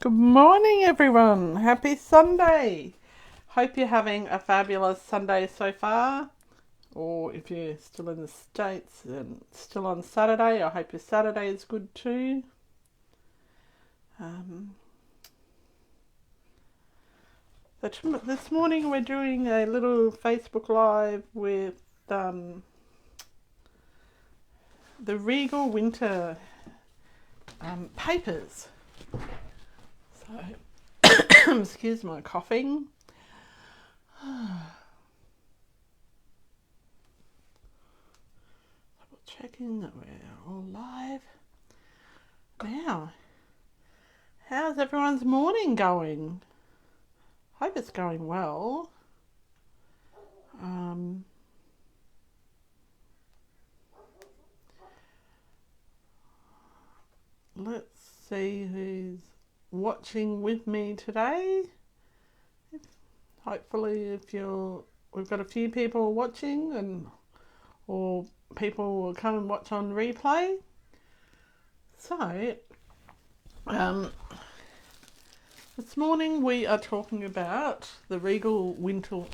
Good morning, everyone. Happy Sunday. Hope you're having a fabulous Sunday so far. Or if you're still in the States and still on Saturday, I hope your Saturday is good too. This morning we're doing a little Facebook Live with the Regal Winter papers. So, excuse my coughing. Checking that we're all live. Now, how's everyone's morning going? Hope it's going well. Let's see who's watching with me today. Hopefully, we've got a few people watching, or people will come and watch on replay. So, this morning we are talking about the Regal Winter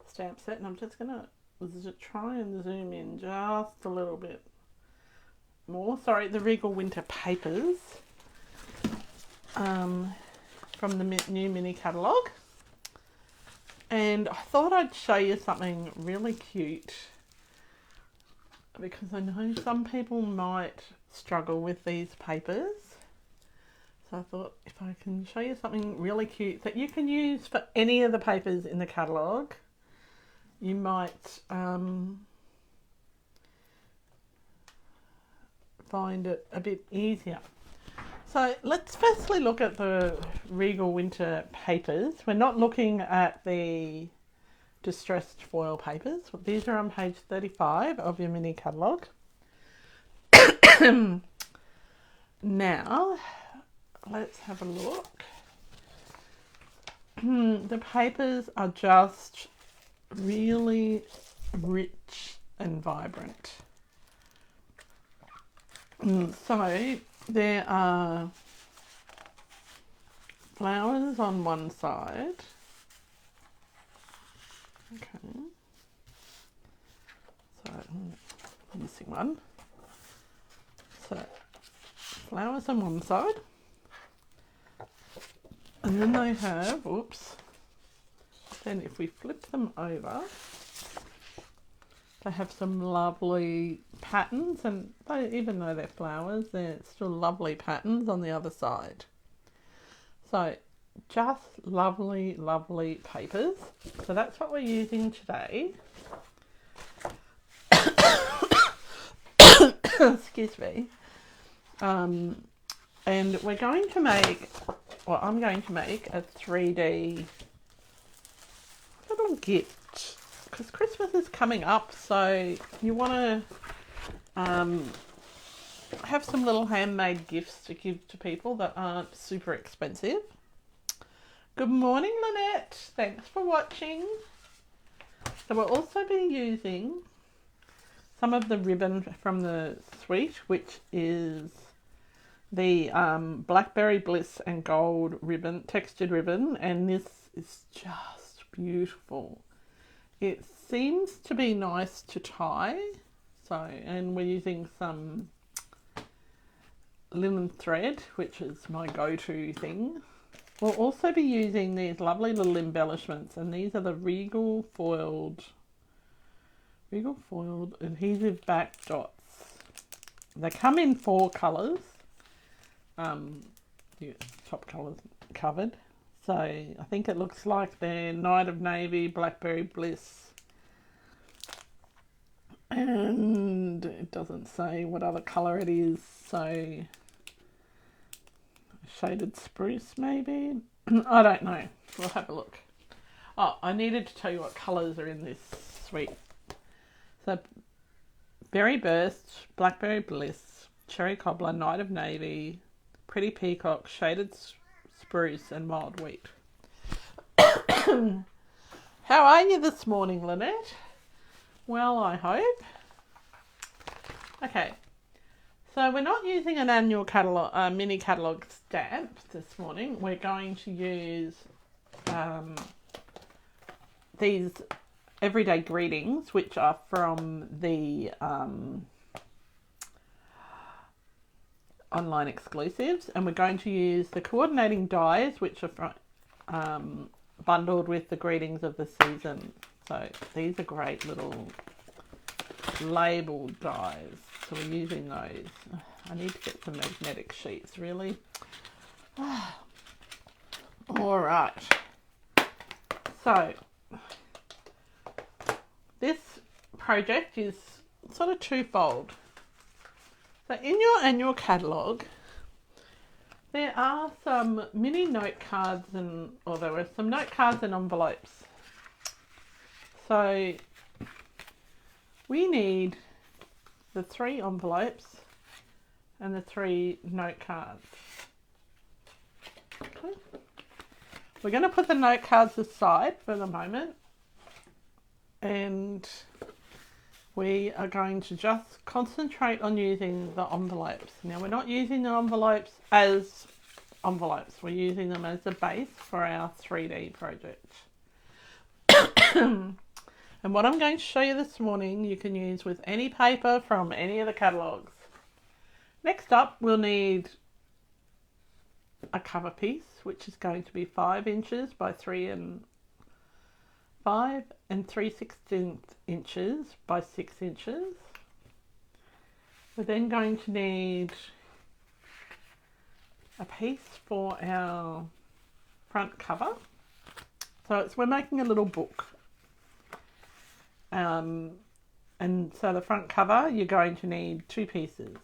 stamp set, and I'm just going to try and zoom in just a little bit more. Sorry, the Regal Winter papers from the new mini catalogue. And I thought I'd show you something really cute because I know some people might struggle with these papers. So I thought if I can show you something really cute that you can use for any of the papers in the catalogue, you might find it a bit easier. So let's firstly look at the Regal Winter papers. We're not looking at the distressed foil papers. These are on page 35 of your mini catalogue. Now, let's have a look. The papers are just really rich and vibrant. So there are flowers on one side. Okay. So I'm missing one. So flowers on one side. And then they have, then if we flip them over, they have some lovely patterns, and even though they're flowers, they're still lovely patterns on the other side. So just lovely, lovely papers. So that's what we're using today. Excuse me. And we're going to make, I'm going to make a 3D little gift. Because Christmas is coming up, so you want to have some little handmade gifts to give to people that aren't super expensive. Good morning, Lynette. Thanks for watching. So we'll also be using some of the ribbon from the suite, which is the Blackberry Bliss and Gold ribbon, textured ribbon, and this is just beautiful. It seems to be nice to tie, and we're using some linen thread, which is my go-to thing. We'll also be using these lovely little embellishments, and these are the Regal foiled adhesive back dots. They come in 4 colours. Top colours covered. So I think it looks like they're Night of Navy, Blackberry Bliss, and it doesn't say what other colour it is, so shaded spruce maybe? I don't know. We'll have a look. Oh, I needed to tell you what colours are in this suite. So Berry Burst, Blackberry Bliss, Cherry Cobbler, Night of Navy, Pretty Peacock, Shaded Spruce and Mild Wheat. How are you this morning, Lynette? Well, I hope. Okay, So we're not using an annual catalogue, mini catalogue stamp this morning. We're going to use these everyday greetings, which are from the online exclusives, and we're going to use the coordinating dies, which are bundled with the greetings of the season. So these are great little label dies, so we're using those. I need to get some magnetic sheets, really. All right, so this project is sort of twofold. So in your annual catalogue, there are some mini note cards or there were some note cards and envelopes. So we need the 3 envelopes and the 3 note cards. Okay. We're going to put the note cards aside for the moment, and we are going to just concentrate on using the envelopes. Now, we're not using the envelopes as envelopes. We're using them as a base for our 3D project. And what I'm going to show you this morning, you can use with any paper from any of the catalogues. Next up, we'll need a cover piece, which is going to be 5 inches by 5 3/16 inches by 6 inches. We're then going to need a piece for our front cover. So we're making a little book. And so the front cover, you're going to need 2 pieces.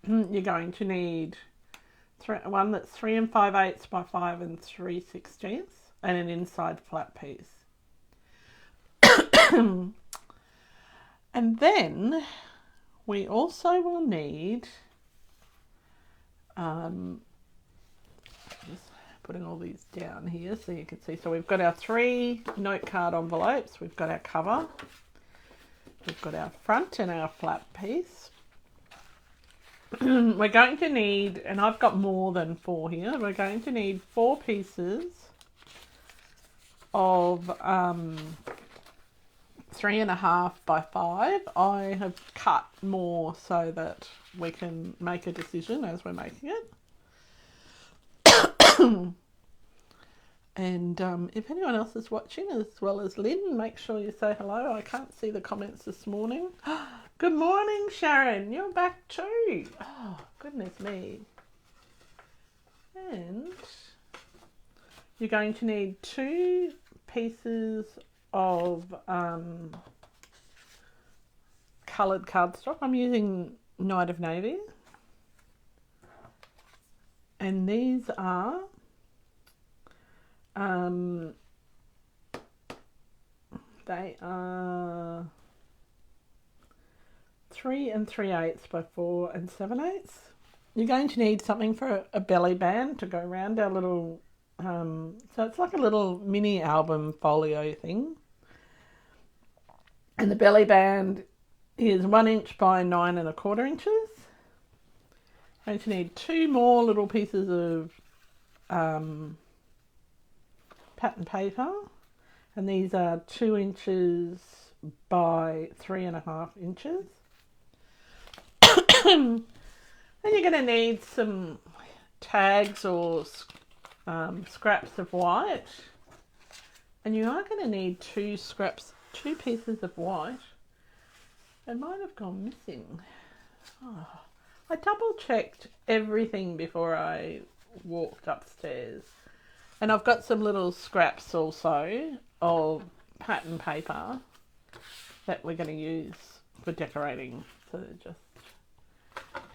You're going to need one that's 3 5/8 by 5 3/16, and an inside flat piece. And then we also will need, just putting all these down here so you can see. So we've got our 3 note card envelopes, we've got our cover, we've got our front and our flat piece. We're going to need, and I've got more than 4 here, we're going to need 4 pieces of 3.5 by 5. I have cut more so that we can make a decision as we're making it. And if anyone else is watching, as well as Lynn, make sure you say hello. I can't see the comments this morning. Good morning, Sharon. You're back too. Oh, goodness me. And you're going to need 2 pieces of coloured cardstock. I'm using Night of Navy. And these are they are 3 3/8 by 4 7/8. You're going to need something for a belly band to go around our little, so it's like a little mini album folio thing. And the belly band is 1 inch by 9 1/4 inches. I'm going to need 2 more little pieces of pattern paper, and these are 2 inches by 3.5 inches. Then you're going to need some tags or scraps of white, and you are going to need 2 pieces of white. They might have gone missing. Oh, I double checked everything before I walked upstairs. And I've got some little scraps also of pattern paper that we're going to use for decorating. So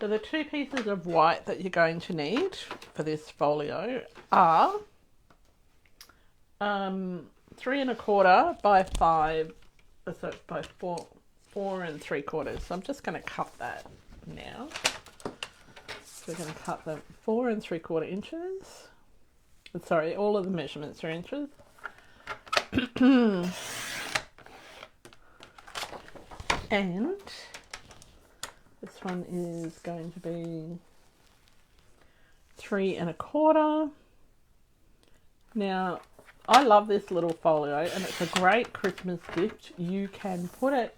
the 2 pieces of white that you're going to need for this folio are 3 1/4 by 5, so by 4 3/4. So I'm just going to cut that now. So we're going to cut them 4 3/4 inches. Sorry, all of the measurements are inches. And This one is going to be 3 1/4. Now, I love this little folio, and it's a great Christmas gift. You can put it,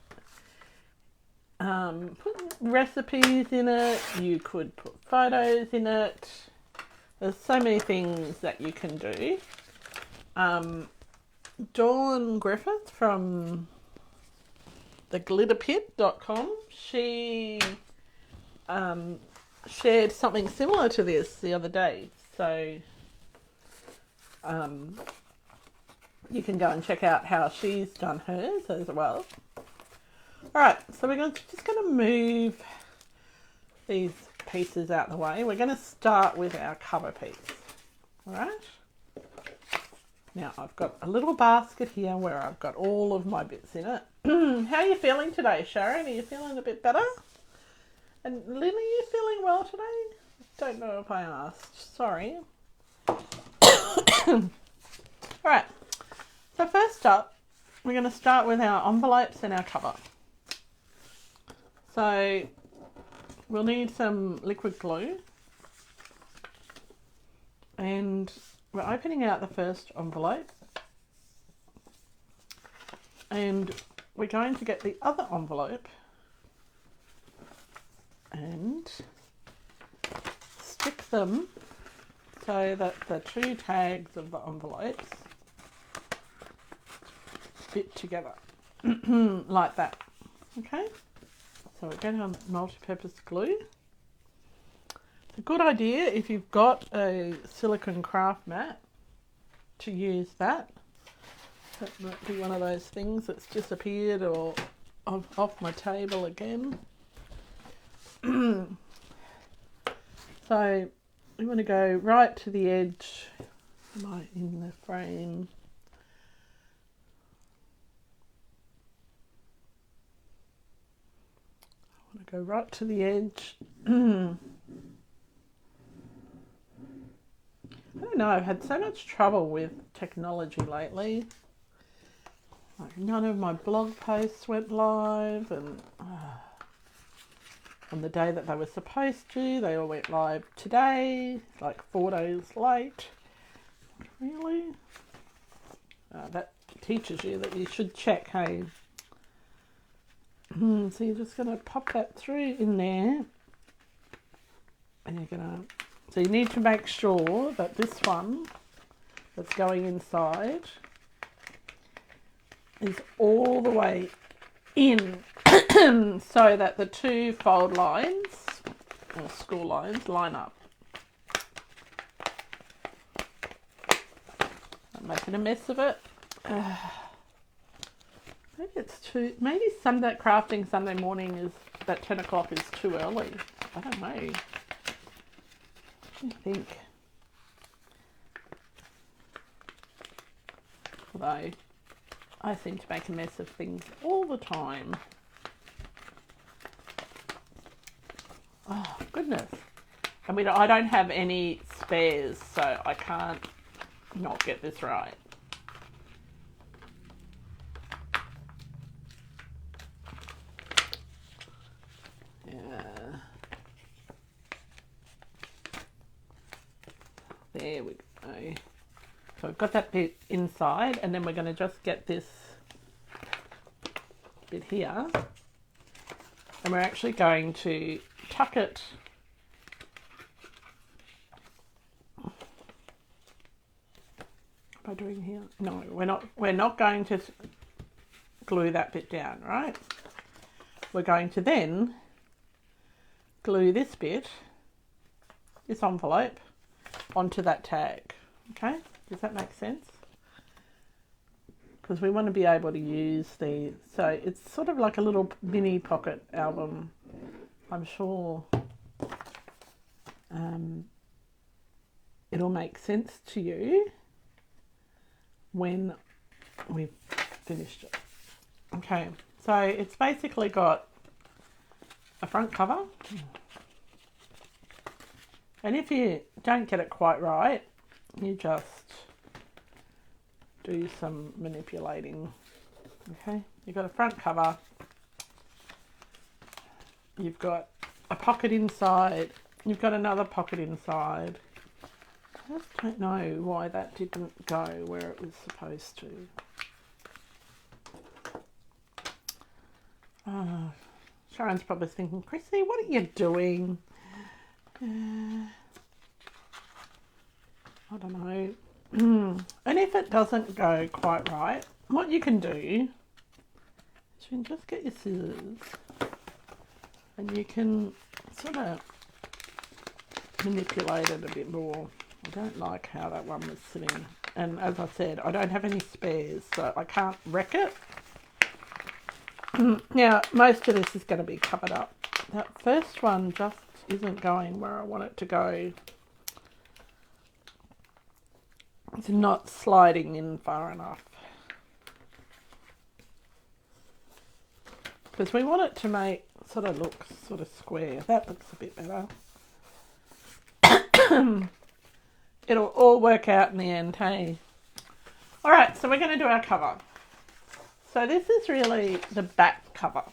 put recipes in it. You could put photos in it. There's so many things that you can do. Dawn Griffith from theglitterpit.com, she shared something similar to this the other day. So you can go and check out how she's done hers as well. Alright, so we're just going to move these pieces out of the way. We're going to start with our cover piece. Alright. Now I've got a little basket here where I've got all of my bits in it. How are you feeling today, Sharon? Are you feeling a bit better? And Lynn, are you feeling well today? Don't know if I asked. Sorry. Alright, so first up, we're going to start with our envelopes and our cover. So we'll need some liquid glue, and we're opening out the first envelope, and we're going to get the other envelope and stick them so that the two tags of the envelopes fit together like that. Okay, so we're going on multi-purpose glue. It's a good idea if you've got a silicone craft mat to use that. That might be one of those things that's disappeared or off my table again. So we want to go right to the edge. Am I in the frame? I want to go right to the edge. I don't know, I've had so much trouble with technology lately. Like, none of my blog posts went live, and on the day that they were supposed to, they all went live today, like 4 days late. Really? That teaches you that you should check, hey? So you're just going to pop that through in there, and you're going to, so you need to make sure that this one that's going inside is all the way in so that the two fold lines or school lines line up. I'm making a mess of it. Maybe it's too, maybe Sunday crafting Sunday morning is, that 10 o'clock is too early. I don't know. What do you think? Although I seem to make a mess of things all the time. Oh, goodness. And I don't have any spares, so I can't not get this right. Yeah. There we go. So we've got that bit inside, and then we're going to just get this bit here, and we're actually going to tuck it by doing here. No, we're not going to glue that bit down, right? We're going to then glue this bit, this envelope, onto that tag. Okay, does that make sense? Because we want to be able to use the, so it's sort of like a little mini pocket album. I'm sure it'll make sense to you when we've finished it. Okay, so it's basically got a front cover, and if you don't get it quite right, you just do some manipulating. Okay, you've got a front cover, you've got a pocket inside, you've got another pocket inside. I just don't know why that didn't go where it was supposed to. Sharon's probably thinking, Chrissy, what are you doing? I don't know. And if it doesn't go quite right, what you can do is you can just get your scissors and you can sort of manipulate it a bit more. I don't like how that one was sitting. And as I said, I don't have any spares, so I can't wreck it. Now, most of this is going to be covered up. That first one just isn't going where I want it to go. It's not sliding in far enough. Because we want it to make sort of look sort of square. That looks a bit better. It'll all work out in the end, hey? Alright, so we're going to do our cover. So this is really the back cover,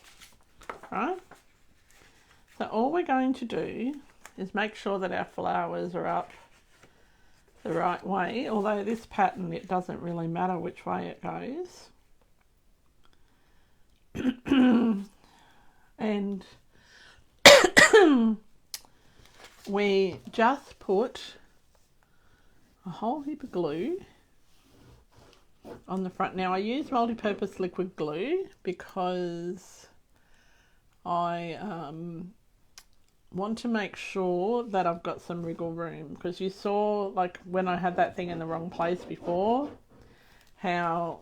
right? So all we're going to do is make sure that our flowers are up the right way. Although this pattern, it doesn't really matter which way it goes. And we just put a whole heap of glue on the front. Now I use multi-purpose liquid glue because I want to make sure that I've got some wriggle room, because you saw, like, when I had that thing in the wrong place before, how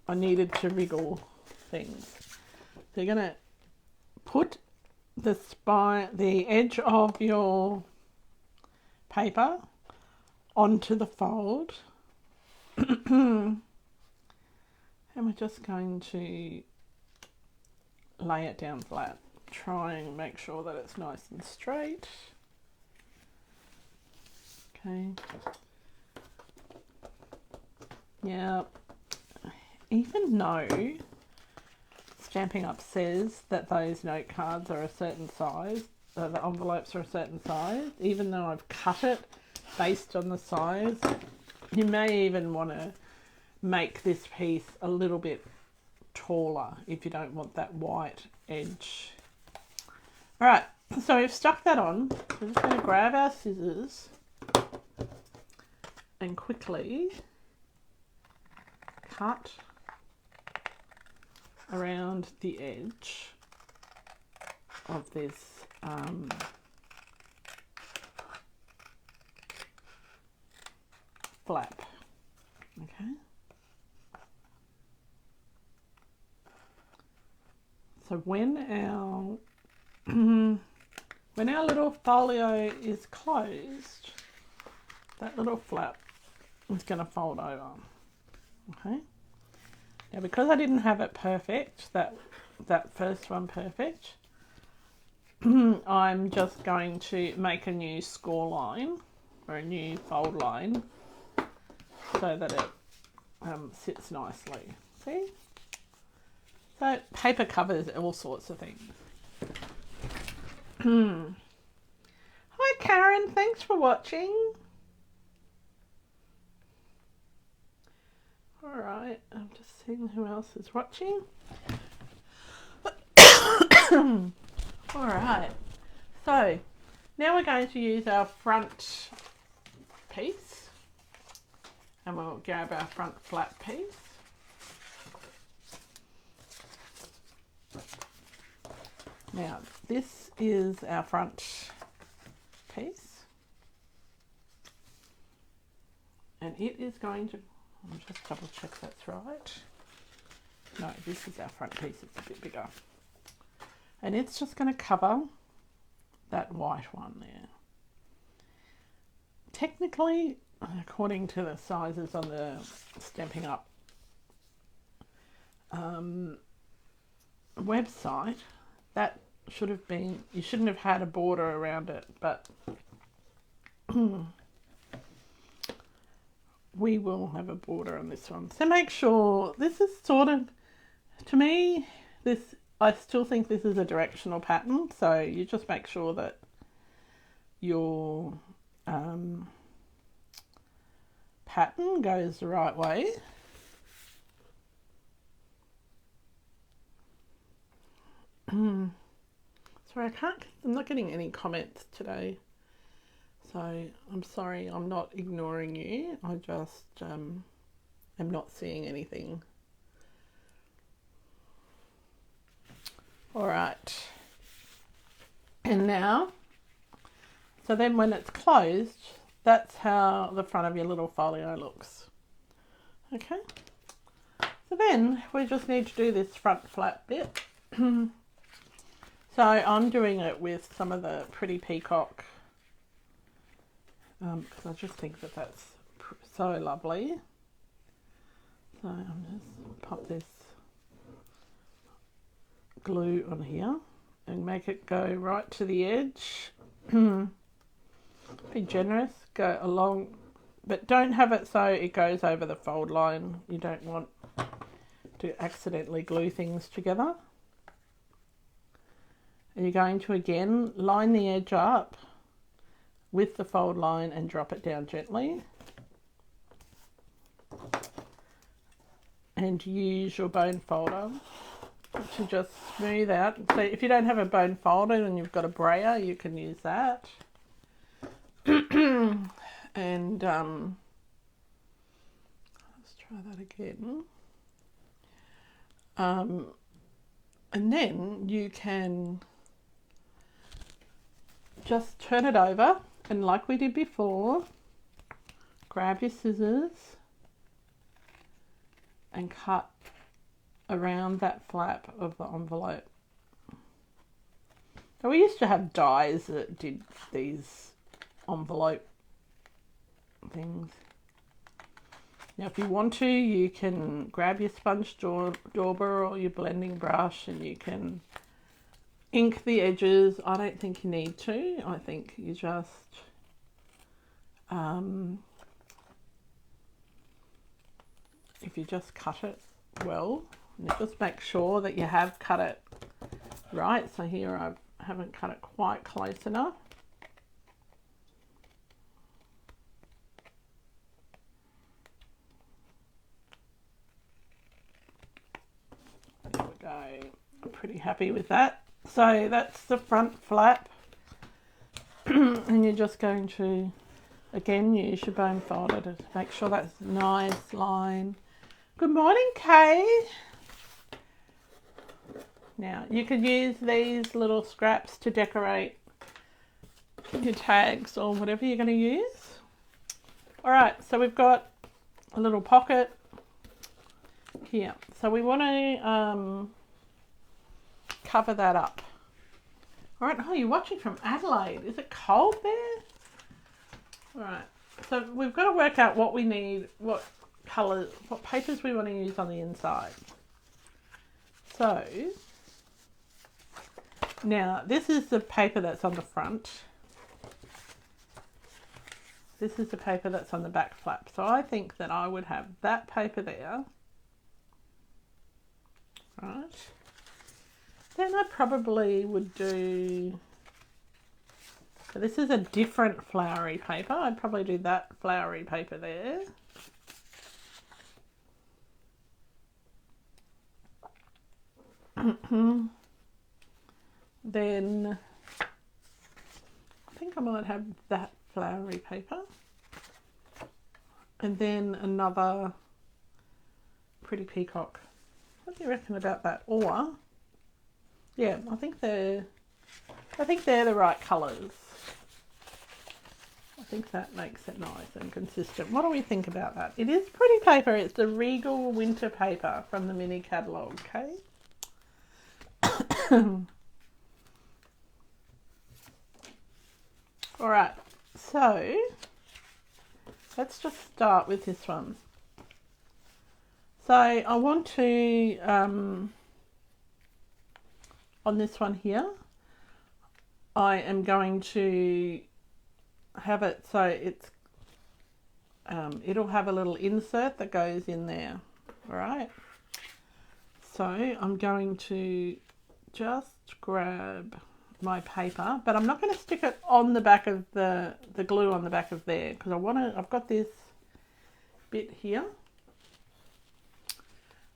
I needed to wriggle things. So you're going to put the edge of your paper onto the fold. And we're just going to lay it down flat. Try and make sure that it's nice and straight. Okay. Now, even though Stampin' Up says that those note cards are a certain size, the envelopes are a certain size, even though I've cut it based on the size, you may even want to make this piece a little bit taller if you don't want that white edge. Alright, so we've stuck that on. We're just going to grab our scissors and quickly cut around the edge of this flap. Okay. So when our little folio is closed, that little flap is going to fold over. Okay. Now, because I didn't have it perfect, that first one perfect, I'm just going to make a new score line or a new fold line so that it sits nicely. See? So paper covers all sorts of things. Hi Karen, thanks for watching. Alright, I'm just seeing who else is watching. Alright, so now we're going to use our front piece, and we'll grab our front flat piece. Now this is our front piece, and it is going to, I'll just double check that's right. No, this is our front piece, it's a bit bigger. And it's just going to cover that white one there. Technically, according to the sizes on the Stampin' Up website, that should have been, you shouldn't have had a border around it, but we will have a border on this one. So make sure, this is sort of, to me, this I still think this is a directional pattern, so you just make sure that your pattern goes the right way. Sorry, I'm not getting any comments today, so I'm sorry, I'm not ignoring you. I just am not seeing anything. All right, and now, so then when it's closed, that's how the front of your little folio looks. Okay, so then we just need to do this front flap bit. So I'm doing it with some of the Pretty Peacock, because I just think that that's so lovely. So I'm just pop this glue on here and make it go right to the edge. Be generous, go along, but don't have it so it goes over the fold line. You don't want to accidentally glue things together. And you're going to again line the edge up with the fold line and drop it down gently. And use your bone folder to just smooth out. So if you don't have a bone folder and you've got a brayer, you can use that. And let's try that again. And then you can just turn it over, and like we did before, grab your scissors and cut around that flap of the envelope. So we used to have dies that did these envelope things. Now if you want to, you can grab your sponge dauber or your blending brush and you can ink the edges. I don't think you need to. I think you just if you just cut it well, and just make sure that you have cut it right. So here I haven't cut it quite close enough. There we go. I'm pretty happy with that. So that's the front flap. And you're just going to again use your bone folder to make sure that's a nice line. Good morning, Kay. Now you can use these little scraps to decorate your tags or whatever you're going to use. All right, so we've got a little pocket here. So we want to cover that up. All right, oh, you're watching from Adelaide. Is it cold there? All right, so we've got to work out what we need, what colours, what papers we want to use on the inside. So now this is the paper that's on the front. This is the paper that's on the back flap. So I think that I would have that paper there. Right. Then I probably would do, so this is a different flowery paper. I'd probably do that flowery paper there. Then I think I might have that flowery paper. And then another Pretty Peacock. What do you reckon about that? Or, yeah, I think they're the right colours. I think that makes it nice and consistent. What do we think about that? It is pretty paper. It's the Regal Winter paper from the mini catalogue, okay? All right, so let's just start with this one. So I want to, on this one here, I am going to have it so it's, it'll have a little insert that goes in there, all right? So I'm going to just grab my paper, but I'm not going to stick it on the back of the glue on the back of there, because I've got this bit here,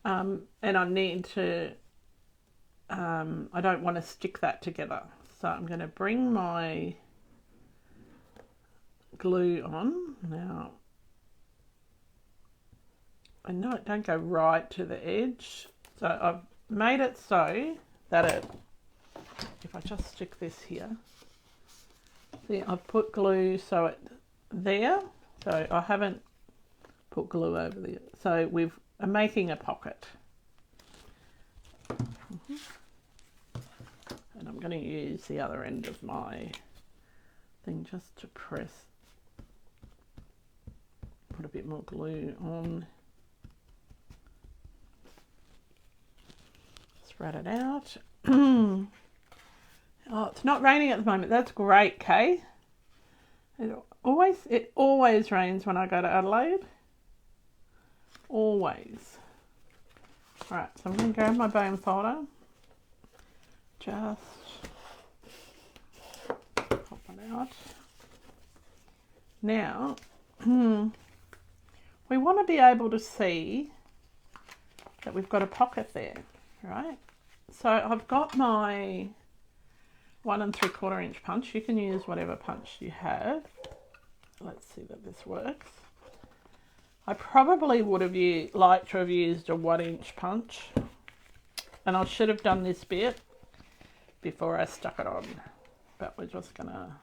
and I need to, I don't want to stick that together. So I'm going to bring my glue on now. And no, don't go right to the edge. So I've made it so that if I just stick this here, see, I've put glue so it there. So I haven't put glue over there. So I'm making a pocket. And I'm going to use the other end of my thing just to put a bit more glue on. Spread it out. Oh, it's not raining at the moment. That's great, Kay. It always rains when I go to Adelaide. Always. Alright, so I'm going to grab my bone folder. Just pop it out. Now, we want to be able to see that we've got a pocket there, right? So I've got my 1 3/4 inch punch. You can use whatever punch you have. Let's see that this works. I probably would have liked to have used a 1 inch punch, and I should have done this bit before I stuck it on, but we're just gonna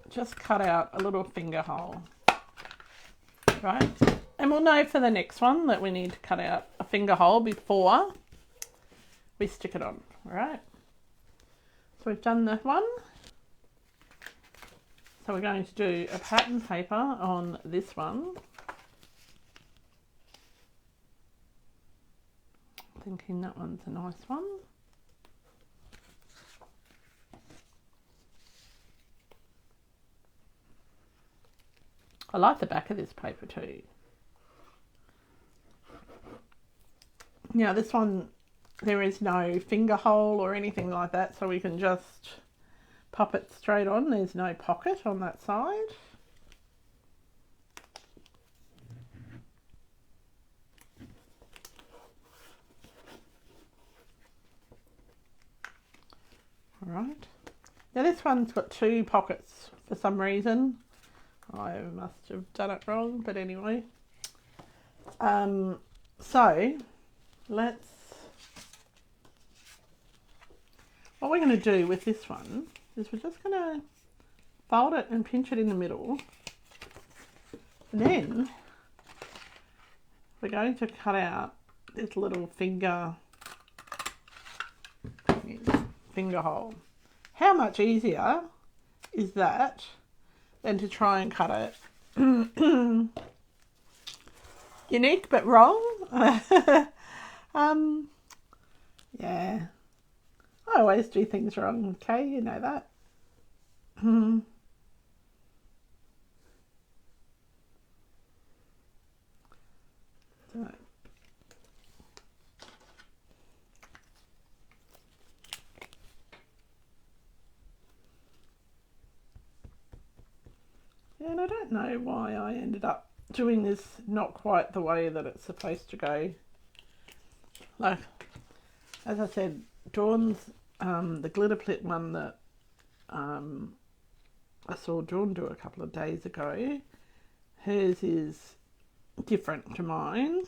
just cut out a little finger hole, right? And we'll know for the next one that we need to cut out a finger hole before we stick it on, all right? So we've done that one. So we're going to do a pattern paper on this one. Thinking that one's a nice one. I like the back of this paper too. Now this one, there is no finger hole or anything like that, so we can just pop it straight on. There's no pocket on that side. All right. Now this one's got 2 pockets for some reason. I must have done it wrong, but anyway. So what we're going to do with this one is we're just going to fold it and pinch it in the middle. And then we're going to cut out this little finger hole. How much easier is that than to try and cut it unique but wrong? Yeah, I always do things wrong, okay, you know that. So, and I don't know why I ended up doing this not quite the way that it's supposed to go. Like, as I said, Dawn's, the glitter plit one that I saw Dawn do a couple of days ago, hers is different to mine.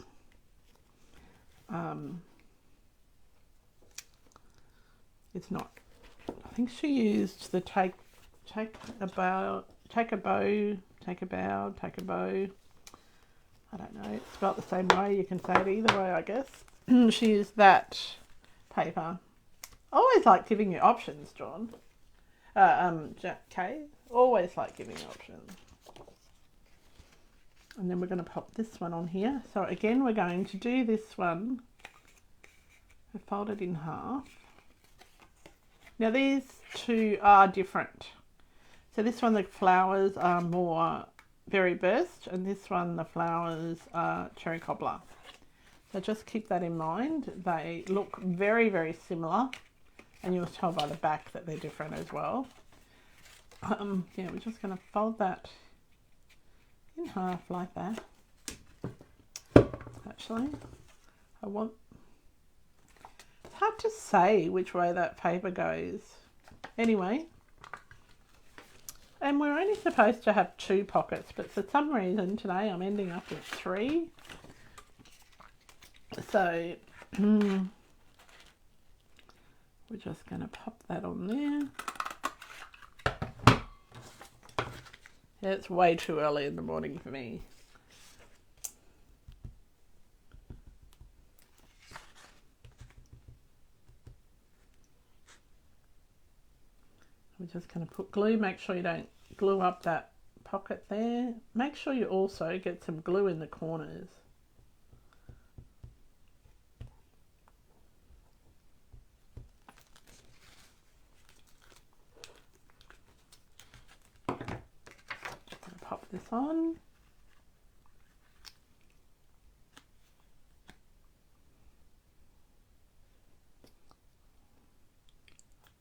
It's not, I think she used the take a bow. I don't know, it's spelled the same way, you can say it either way, I guess. She used that paper. I always like giving you options, John. Kay, always like giving you options. And then we're going to pop this one on here. So again, we're going to do this one. We fold it in half. Now these 2 are different. So this one, the flowers are more berry burst, and this one, the flowers are cherry cobbler. So just keep that in mind. They look very, very similar, and you'll tell by the back that they're different as well. Yeah, we're just going to fold that in half like that. Actually, it's hard to say which way that paper goes. Anyway, and we're only supposed to have 2 pockets, but for some reason today I'm ending up with 3. So we're just going to pop that on there. Yeah, it's way too early in the morning for me. We're just going to put glue. Make sure you don't glue up that pocket there. Make sure you also get some glue in the corners. Pop this on.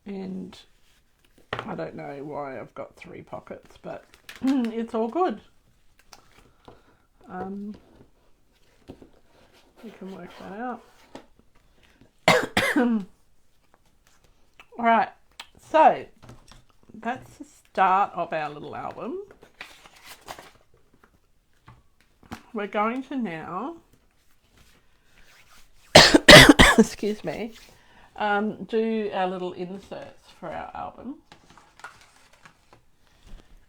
And I don't know why I've got 3 pockets, but it's all good. You can work that out. All right, so that's the start of our little album. We're going to now, excuse me, do our little inserts for our album.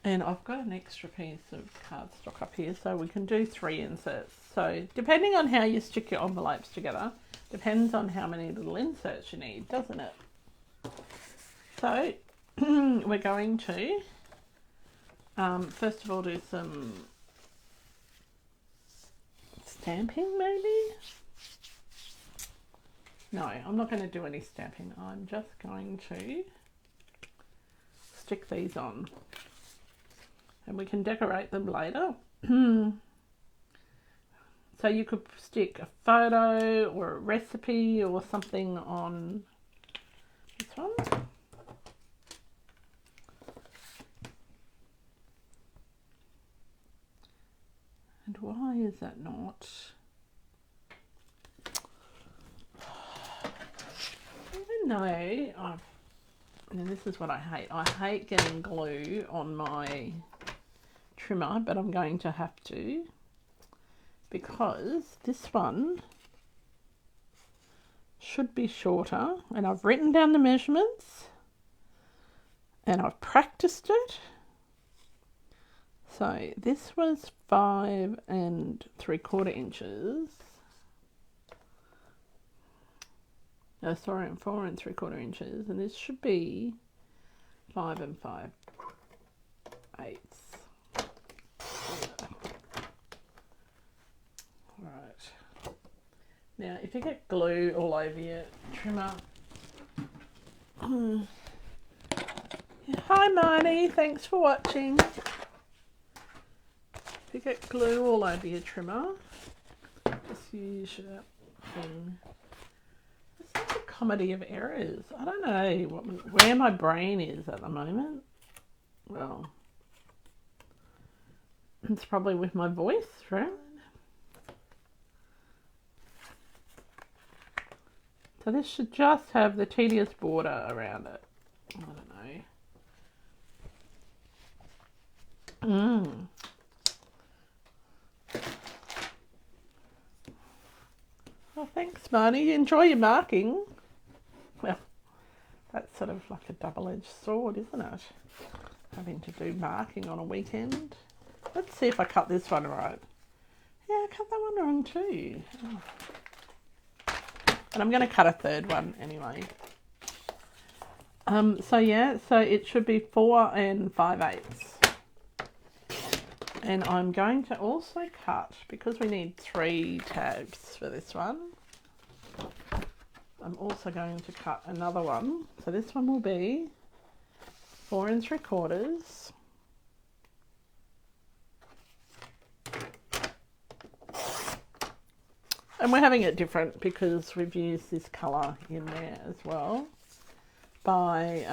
And I've got an extra piece of cardstock up here, so we can do 3 inserts. So depending on how you stick your envelopes together, depends on how many little inserts you need, doesn't it? So we're going to, first of all, do some stamping maybe? No, I'm not going to do any stamping. I'm just going to stick these on. And we can decorate them later. So you could stick a photo or a recipe or something on this one. And why is that not? Even though and this is what I hate. I hate getting glue on my trimmer, but I'm going to have to, because this one should be shorter, and I've written down the measurements and I've practiced it. So this was 5 3/4 inches. No, sorry, 4 3/4 inches, and this should be 5 5/8. Right. Now, if you get glue all over your trimmer. Hi, Marnie. Thanks for watching. If you get glue all over your trimmer, just use that thing. It's like a comedy of errors. I don't know where my brain is at the moment. Well, it's probably with my voice, right? So this should just have the tedious border around it. I don't know. Well, thanks, Marnie. Enjoy your marking. Well, that's sort of like a double-edged sword, isn't it? Having to do marking on a weekend. Let's see if I cut this one right. Yeah, I cut that one wrong too. Oh. And I'm going to cut a third one anyway. So yeah, so it should be 4 5/8. And I'm going to also cut, because we need 3 tabs for this one, I'm also going to cut another one. So this one will be 4 3/4. And we're having it different because we've used this colour in there as well by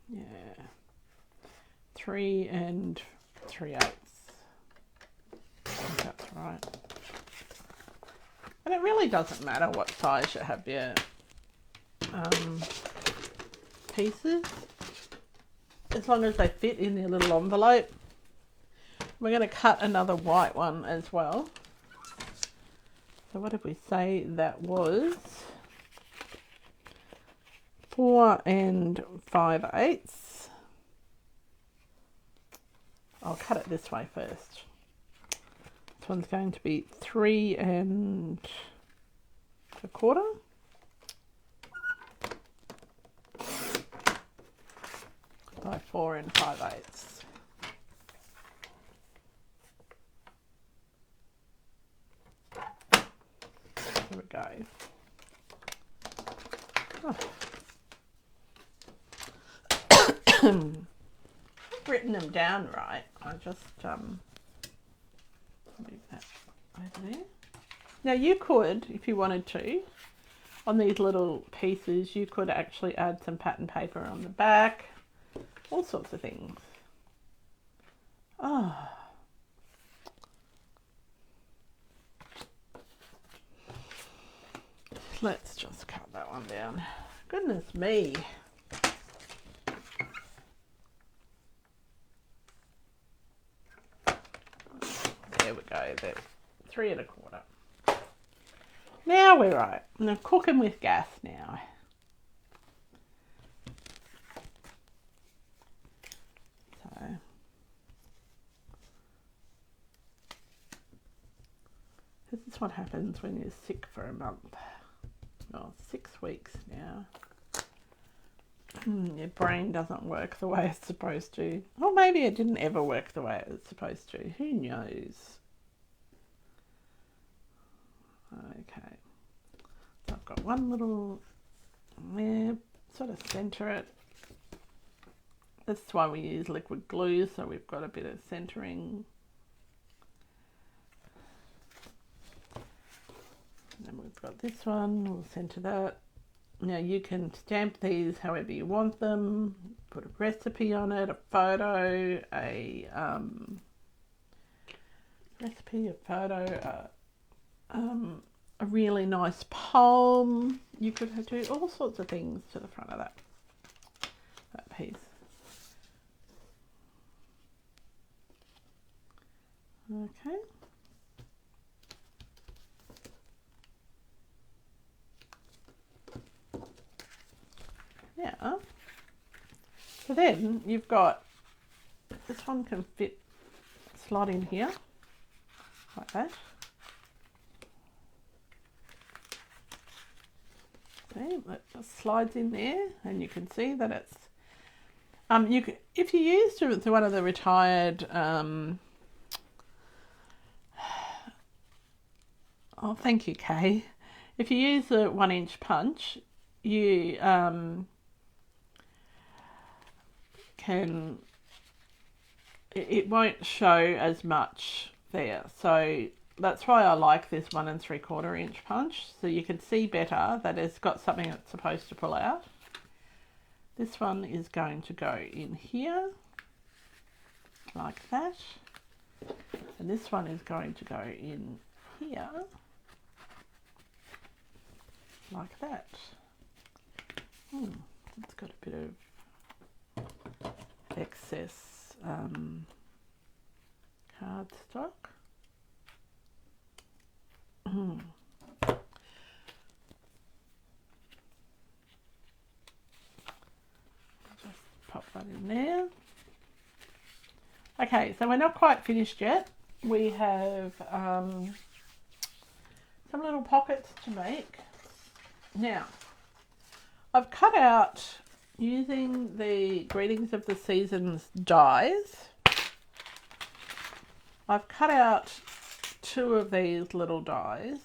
yeah, 3 3/8. I think that's right. And it really doesn't matter what size you have your pieces, as long as they fit in their little envelope. We're going to cut another white one as well. So what did we say that was? 4 5/8. I'll cut it this way first. This one's going to be 3 1/4 by 4 5/8. Here we go. Oh. I've written them down right. I just move that over there. Now you could, if you wanted to, on these little pieces, you could actually add some pattern paper on the back, all sorts of things. Oh. Let's just cut that one down. Goodness me. There we go, there. 3 1/4. Now we're right. I'm cooking with gas now. So this is what happens when you're sick for a month. Well, 6 weeks now. Your brain doesn't work the way it's supposed to. Or maybe it didn't ever work the way it was supposed to. Who knows? Okay. So I've got one little there, sort of centre it. That's why we use liquid glue, so we've got a bit of centering. And then we've got this one, we'll centre that. Now you can stamp these however you want them, put a recipe on it, a photo, a a really nice poem. You could do all sorts of things to the front of that piece. Okay. Yeah. So then you've got, this one can fit, slot in here, like that. See, that just slides in there, and you can see that it's, you can, if you used one of the retired, oh, thank you, Kay. If you use the 1-inch punch, you can, it won't show as much there. So that's why I like this 1 3/4 inch punch. So you can see better that it's got something it's supposed to pull out. This one is going to go in here, like that. And this one is going to go in here, like that. It's got a bit of excess cardstock. Just pop that in there. Okay, so we're not quite finished yet. We have some little pockets to make. Now, I've cut out, using the Greetings of the Seasons dies, I've cut out 2 of these little dies.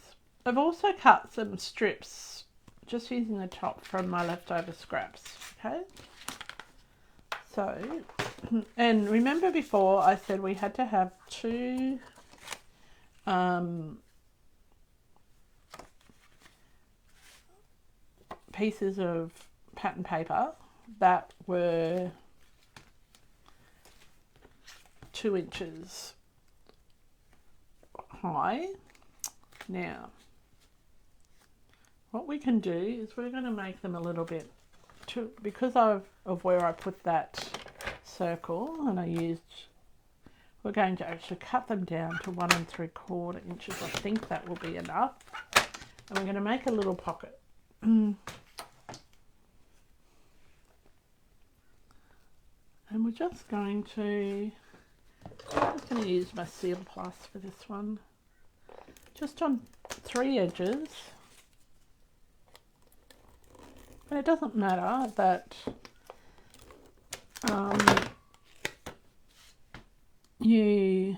I've also cut some strips, just using the top from my leftover scraps, okay? So, and remember before I said we had to have two pieces of pattern paper that were 2 inches high. Now, what we can do is we're going to make them a little bit, because of where I put that circle, and we're going to actually cut them down to 1 3/4 inches. I think that will be enough. And we're going to make a little pocket. And we're just going to, I'm just going to use my Seal Plus for this one. Just on 3 edges. And it doesn't matter that you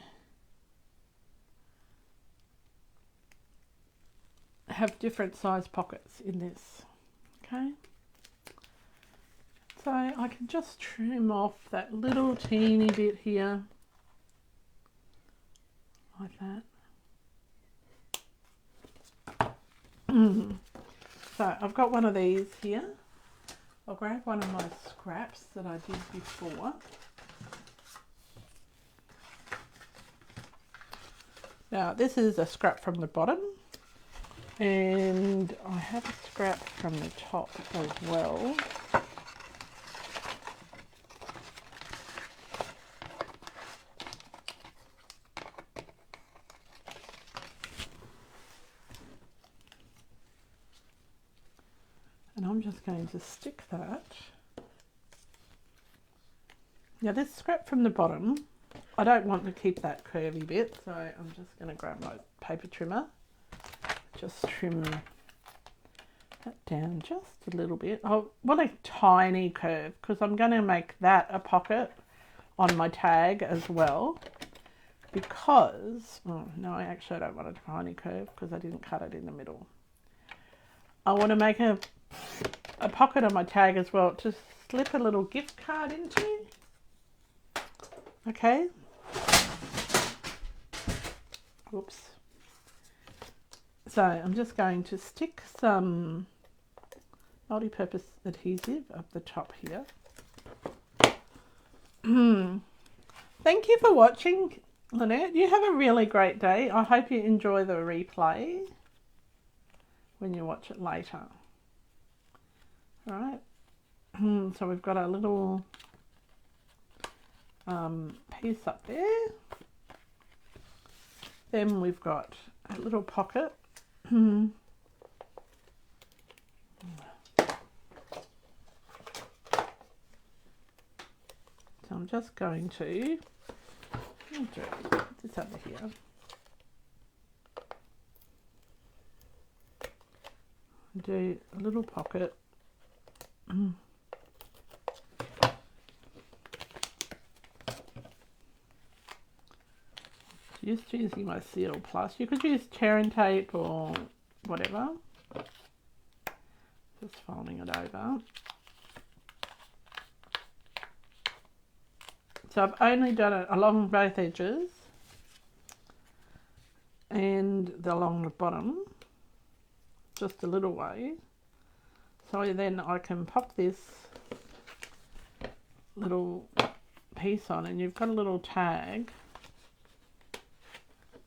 have different size pockets in this, okay? So I can just trim off that little teeny bit here, like that. So I've got one of these here. I'll grab one of my scraps that I did before. Now this is a scrap from the bottom, and I have a scrap from the top as well. And I'm just going to stick that. Now this scrap from the bottom, I don't want to keep that curvy bit, so I'm just going to grab my paper trimmer. Just trim that down just a little bit. I want a tiny curve because I'm going to make that a pocket on my tag as well. Because, oh no, actually I don't want a tiny curve because I didn't cut it in the middle. I want to make a pocket on my tag as well to slip a little gift card into. Okay. Oops. So I'm just going to stick some multi-purpose adhesive up the top here. Thank you for watching, Lynette. You have a really great day. I hope you enjoy the replay when you watch it later. All right. So we've got a little piece up there. Then we've got a little pocket. So I'm just going to put this over here. Do a little pocket. Just using my Seal Plus. You could use tear and tape or whatever. Just folding it over. So I've only done it along both edges and along the bottom, just a little way. So then I can pop this little piece on, and you've got a little tag.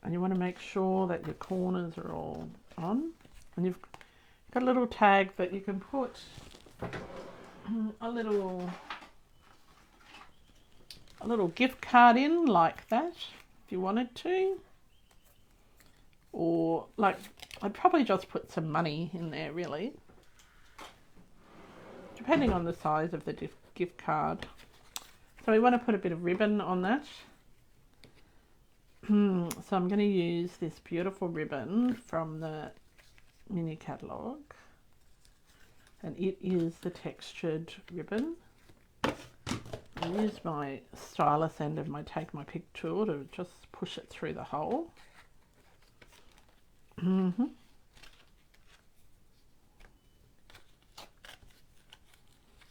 And you want to make sure that your corners are all on. And you've got a little tag that you can put a little gift card in, like that, if you wanted to. Or, like, I'd probably just put some money in there, really. Depending on the size of the gift card. So we want to put a bit of ribbon on that. So I'm going to use this beautiful ribbon from the mini catalogue, and it is the textured ribbon. I use my stylus end of my Take My Pick tool to just push it through the hole.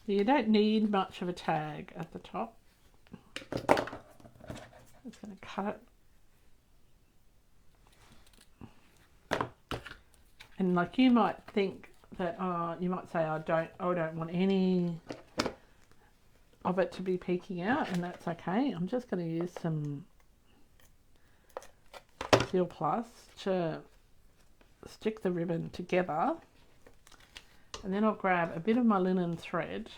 You don't need much of a tag at the top. I'm just going to cut it. And like you might think that, you might say, I don't want any of it to be peeking out, and that's okay. I'm just going to use some Seal Plus to stick the ribbon together, and then I'll grab a bit of my linen thread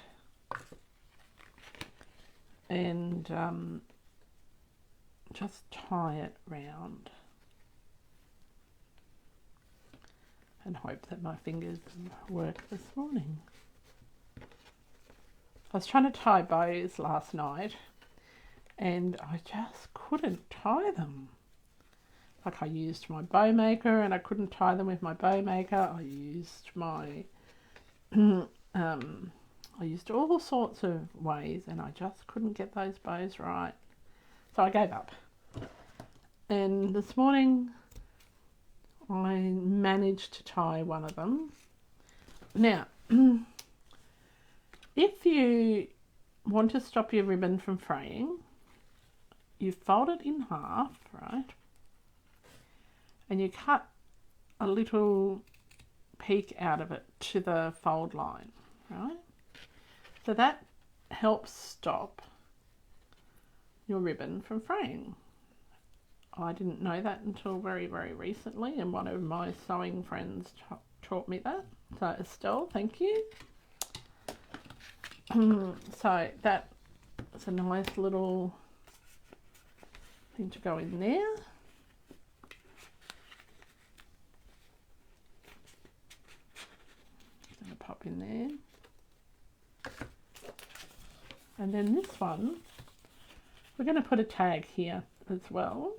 and just tie it round and hope that my fingers work this morning. I was trying to tie bows last night and I just couldn't tie them. Like, I used my bow maker and I couldn't tie them with my bow maker. I used my I used all sorts of ways and I just couldn't get those bows right. So I gave up. And this morning I managed to tie one of them. Now, if you want to stop your ribbon from fraying, you fold it in half, right? And you cut a little peek out of it to the fold line, right? So that helps stop your ribbon from fraying. I didn't know that until very, very recently, and one of my sewing friends taught me that. So Estelle, thank you. So that is a nice little thing to go in there. Just going to pop in there. And then this one, we're going to put a tag here as well,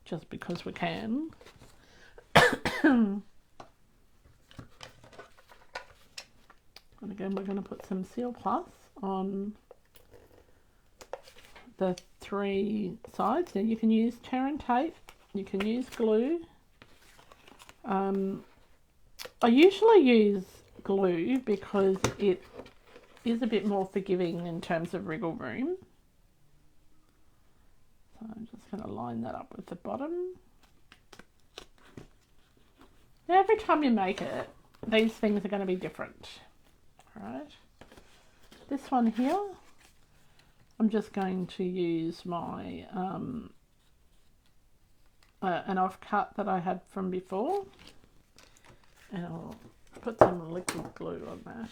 just because we can. And again, we're going to put some Seal Plus on the three sides. Now you can use tear and tape, you can use glue. I usually use glue because it is a bit more forgiving in terms of wriggle room. So I'm just going to line that up with the bottom. Now every time you make it, these things are going to be different. Right, this one here, I'm just going to use my an offcut that I had from before, and I'll put some liquid glue on that.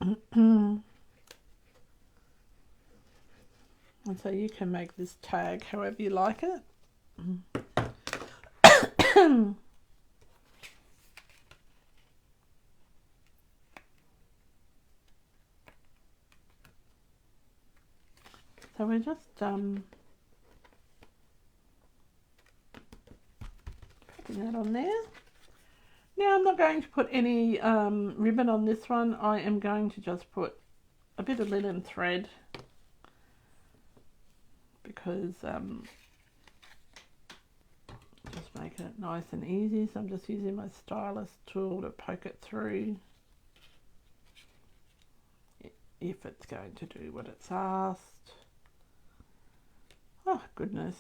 And so you can make this tag however you like it. So we're just putting that on there. Now I'm not going to put any ribbon on this one. I am going to just put a bit of linen thread because just make it nice and easy. So I'm just using my stylus tool to poke it through if it's going to do what it's asked. Oh goodness.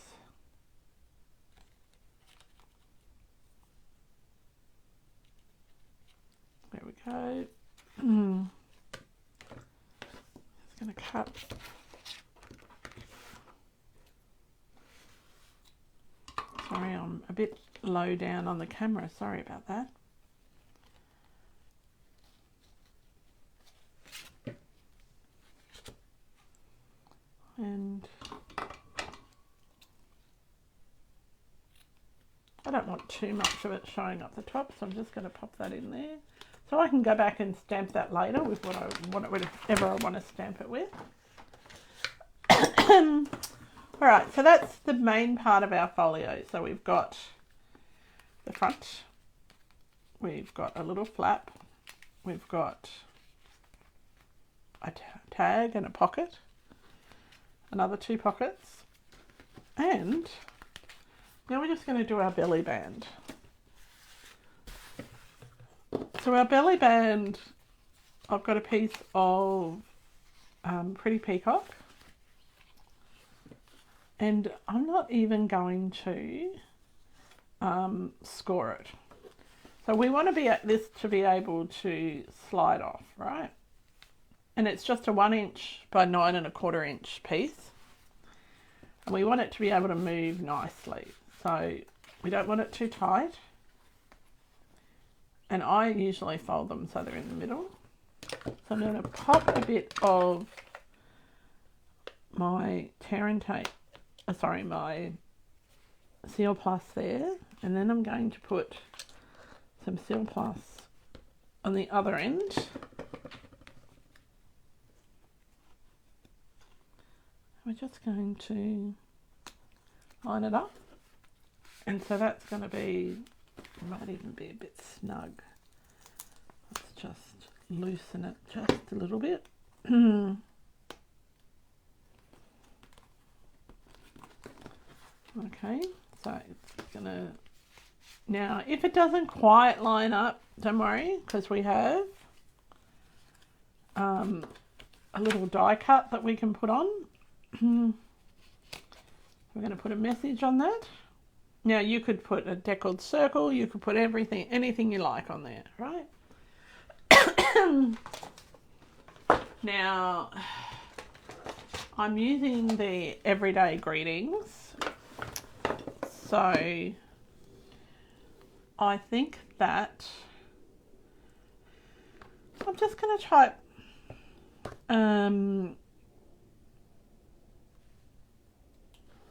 There we go. Just going to cut. Sorry, I'm a bit low down on the camera. Sorry about that. And I don't want too much of it showing up the top, so I'm just going to pop that in there. So I can go back and stamp that later with whatever I want to stamp it with. Alright, so that's the main part of our folio. So we've got the front, we've got a little flap, we've got a tag and a pocket, another two pockets, and now we're just going to do our belly band. So our belly band, I've got a piece of Pretty Peacock, and I'm not even going to score it. So we want to be at this to be able to slide off, right? And it's just a 1 inch by 9 1/4 inch piece. And we want it to be able to move nicely. So we don't want it too tight. And I usually fold them so they're in the middle. So I'm going to pop a bit of my tear and tape, my Seal Plus there. And then I'm going to put some Seal Plus on the other end. We're just going to line it up. And so that's going to be, might even be a bit snug. Let's just loosen it just a little bit. Okay, so it's going to, now if it doesn't quite line up, don't worry, because we have a little die cut that we can put on. We're going to put a message on that. Now you could put a deckled circle, you could put everything, anything you like on there, right? Now, I'm using the everyday greetings. So I think that I'm just going to type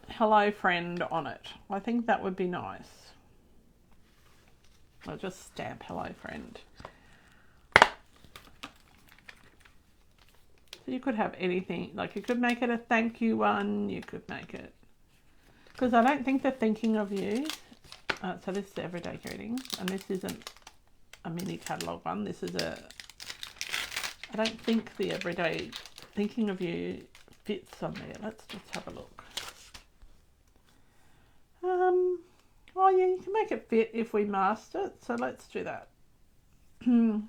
hello friend on it. I think that would be nice. I'll just stamp hello friend. So you could have anything, like you could make it a thank you one, you could make it, because I don't think they're thinking of you. So this is the everyday greetings, and this isn't a mini catalogue one. This is I don't think the everyday thinking of you fits on there. Let's just have a look. Oh yeah, you can make it fit if we masked it, so let's do that. And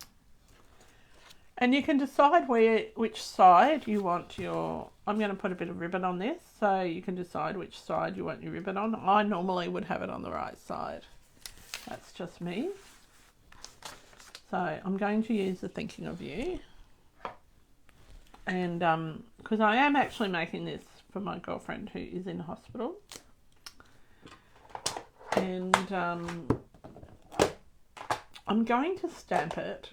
you can decide which side you want your, I'm going to put a bit of ribbon on this, so you can decide which side you want your ribbon on. I normally would have it on the right side. That's just me. So I'm going to use the thinking of you. And because I am actually making this for my girlfriend who is in hospital. And I'm going to stamp it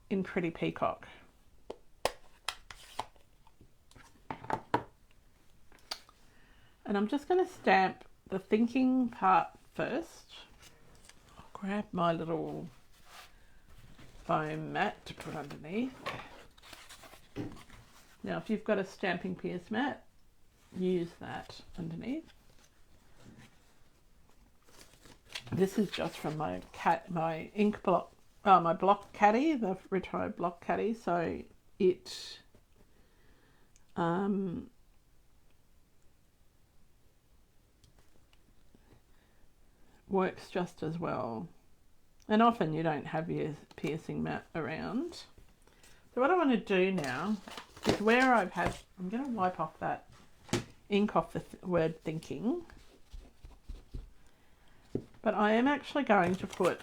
in Pretty Peacock. And I'm just going to stamp the thinking part first. I'll grab my little foam mat to put underneath. Now, if you've got a stamping pierce mat, use that underneath. This is just from my ink block, my block caddy, the retro block caddy. So it works just as well. And often you don't have your piercing mat around. So what I want to do now is where I'm going to wipe off that ink off the word thinking. But I am actually going to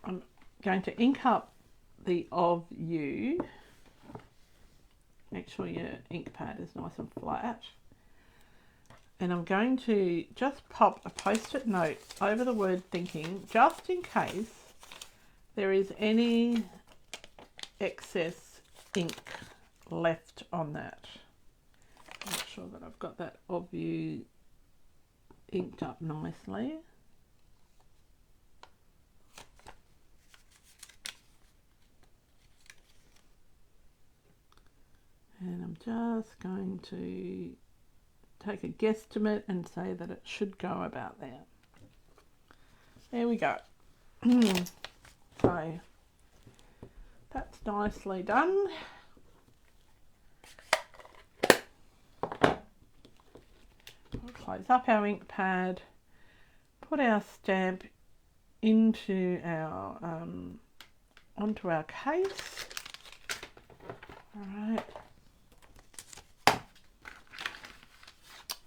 I'm going to ink up the of you. Make sure your ink pad is nice and flat. And I'm going to just pop a post-it note over the word thinking, just in case there is any excess ink left on that. Make sure that I've got that of you inked up nicely. And I'm just going to take a guesstimate and say that it should go about there. There we go. So that's nicely done. We'll close up our ink pad, put our stamp into our onto our case. All right.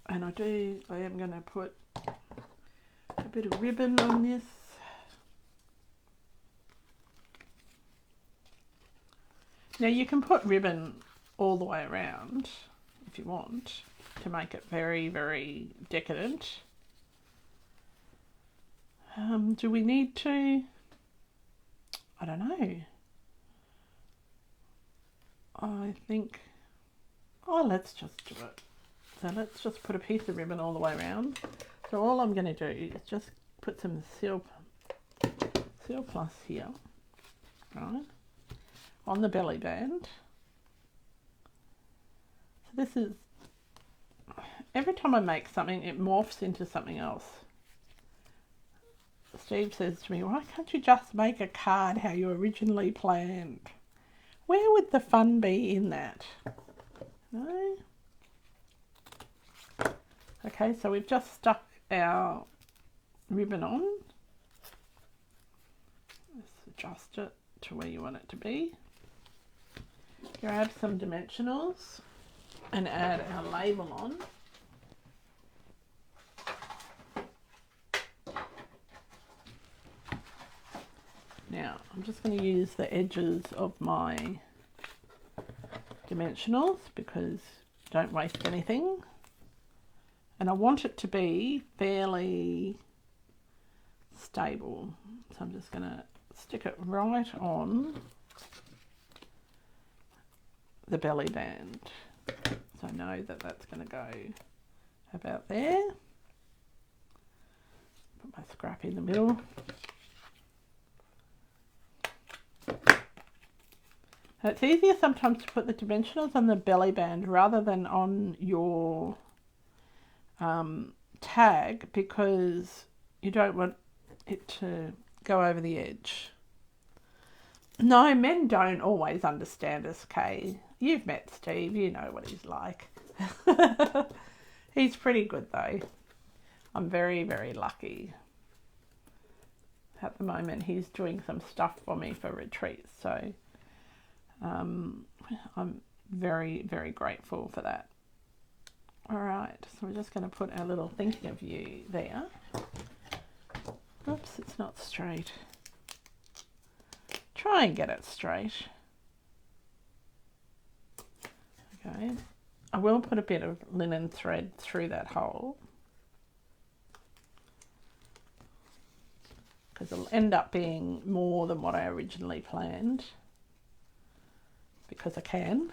And I am going to put a bit of ribbon on this. Now you can put ribbon all the way around if you want to make it very, very decadent. Do we need to? I don't know. I think, let's just do it. So let's just put a piece of ribbon all the way around. So all I'm going to do is just put some Seal Plus here, right, on the belly band. So this is, every time I make something, it morphs into something else. Steve says to me, why can't you just make a card how you originally planned? Where would the fun be in that? No? Okay, so we've just stuck our ribbon on. Let's adjust it to where you want it to be. Grab some dimensionals and add our label on. Now, I'm just going to use the edges of my dimensionals because don't waste anything. And I want it to be fairly stable. So I'm just going to stick it right on the belly band. So I know that that's going to go about there. Put my scrap in the middle. And it's easier sometimes to put the dimensionals on the belly band rather than on your tag because you don't want it to go over the edge. No, men don't always understand us, Kay. You've met Steve, you know what he's like. He's pretty good though. I'm very, very lucky. At the moment he's doing some stuff for me for retreats, so I'm very, very grateful for that. All right, so we're just going to put our little thinking of you there. Oops, it's not straight. Try and get it straight. Okay, I will put a bit of linen thread through that hole because it'll end up being more than what I originally planned because I can.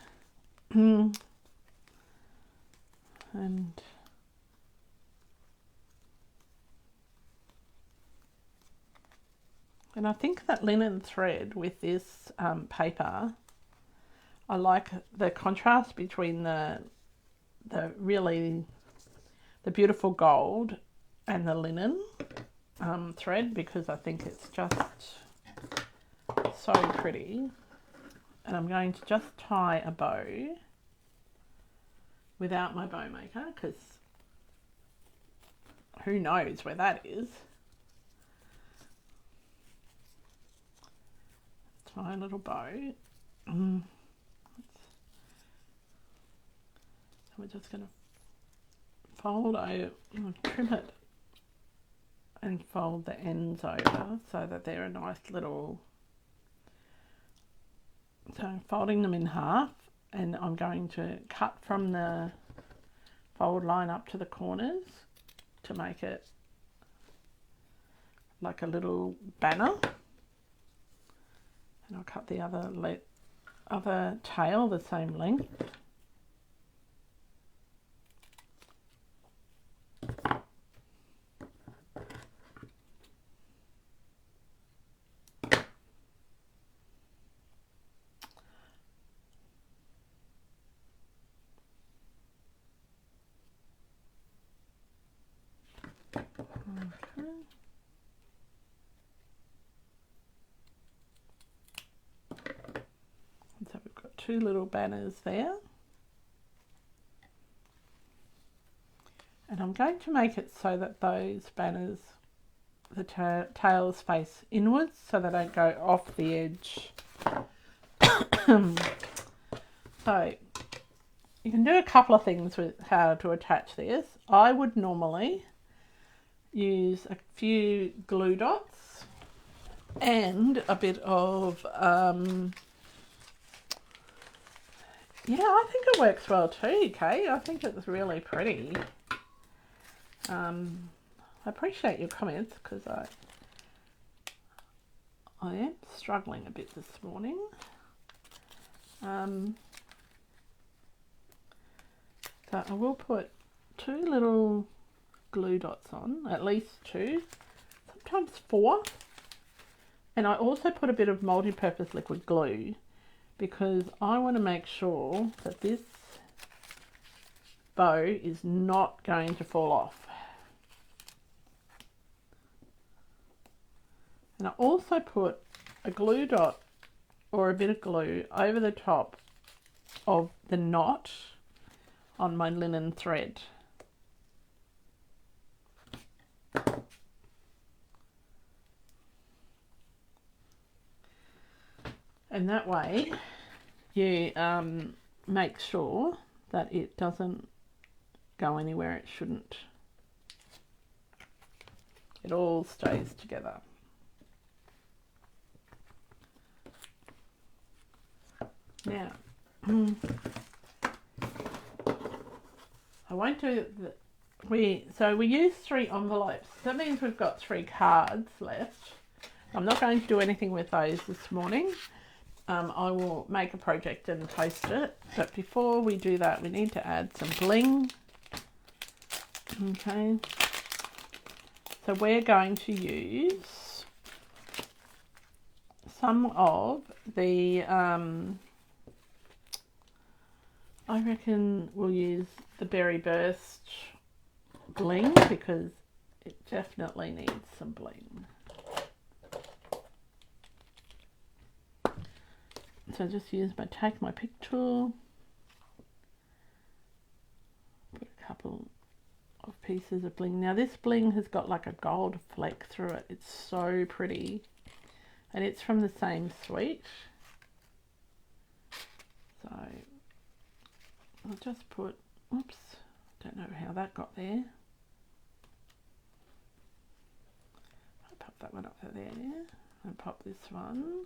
And I think that linen thread with this paper, I like the contrast between the beautiful gold and the linen thread because I think it's just so pretty. And I'm going to just tie a bow without my bow maker because who knows where that is. Tie a little bow. So we're just going to fold over, trim it and fold the ends over so that they're a nice little, so folding them in half, and I'm going to cut from the fold line up to the corners to make it like a little banner. And I'll cut the other tail the same length. Okay. So we've got two little banners there. And I'm going to make it so that those banners, the tails face inwards so they don't go off the edge. So you can do a couple of things with how to attach this. I would normally use a few glue dots and a bit of, yeah, I think it works well too, Kate. I think it's really pretty. I appreciate your comments because I am struggling a bit this morning. So I will put 2 little glue dots on, at least 2, sometimes 4. And I also put a bit of multi-purpose liquid glue because I want to make sure that this bow is not going to fall off. And I also put a glue dot or a bit of glue over the top of the knot on my linen thread. And that way you make sure that it doesn't go anywhere it shouldn't. It all stays together. Now, I won't do the, we use 3 envelopes. That means we've got 3 cards left. I'm not going to do anything with those this morning. I will make a project and post it. But before we do that, we need to add some bling. Okay. So we're going to use some of the, I reckon we'll use the Berry Burst bling because it definitely needs some bling. So just take my pick tool, put a couple of pieces of bling. Now this bling has got like a gold fleck through it. It's so pretty. And it's from the same suite. So I'll just put, oops, don't know how that got there. I'll pop that one up there and pop this one.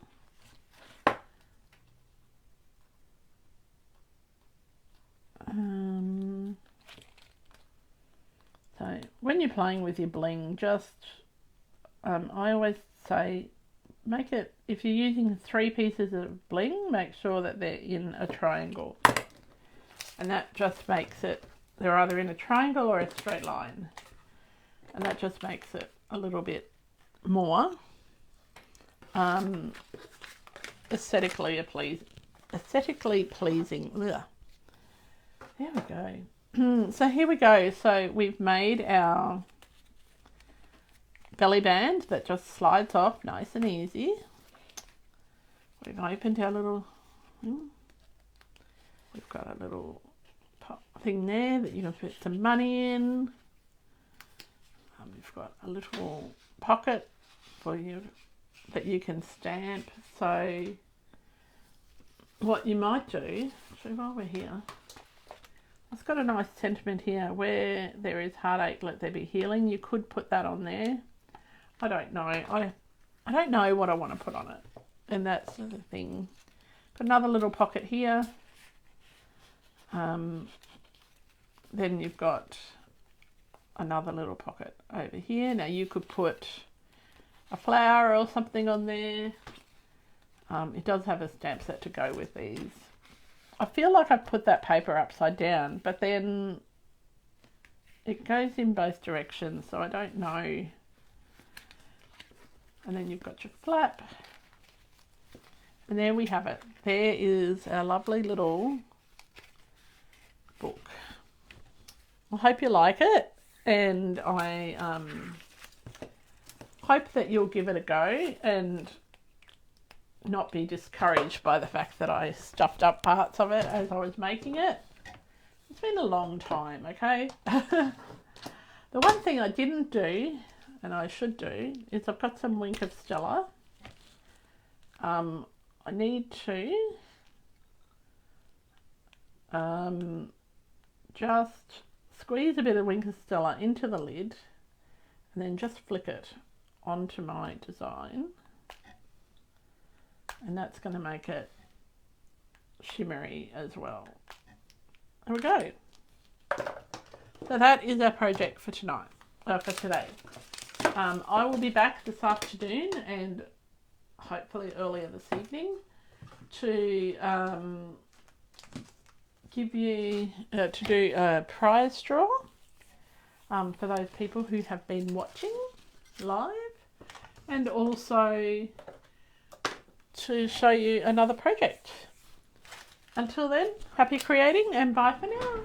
So when you're playing with your bling, just I always say make it, if you're using 3 pieces of bling, make sure that they're in a triangle, and that just makes it, they're either in a triangle or a straight line, and that just makes it a little bit more aesthetically pleasing. Ugh. There we go. So here we go. So we've made our belly band that just slides off nice and easy. We've opened our little, we've got a little thing there that you can put some money in. We've got a little pocket for you that you can stamp. So what you might do, actually while we're here, it's got a nice sentiment here, where there is heartache, let there be healing. You could put that on there. I don't know. I don't know what I want to put on it. And that's the thing. Got another little pocket here. Then you've got another little pocket over here. Now you could put a flower or something on there. It does have a stamp set to go with these. I feel like I've put that paper upside down, but then it goes in both directions, so I don't know. And then you've got your flap. And there we have it. There is our lovely little book. I hope you like it, and I hope that you'll give it a go and not be discouraged by the fact that I stuffed up parts of it as I was making it. It's been a long time, okay? The one thing I didn't do and I should do, is I've got some Wink of Stella. I need to just squeeze a bit of Wink of Stella into the lid and then just flick it onto my design, and that's going to make it shimmery as well. There we go. So that is our project for tonight, for today. I will be back this afternoon and hopefully earlier this evening to give you to do a prize draw for those people who have been watching live, and also to show you another project. Until then, happy creating and bye for now.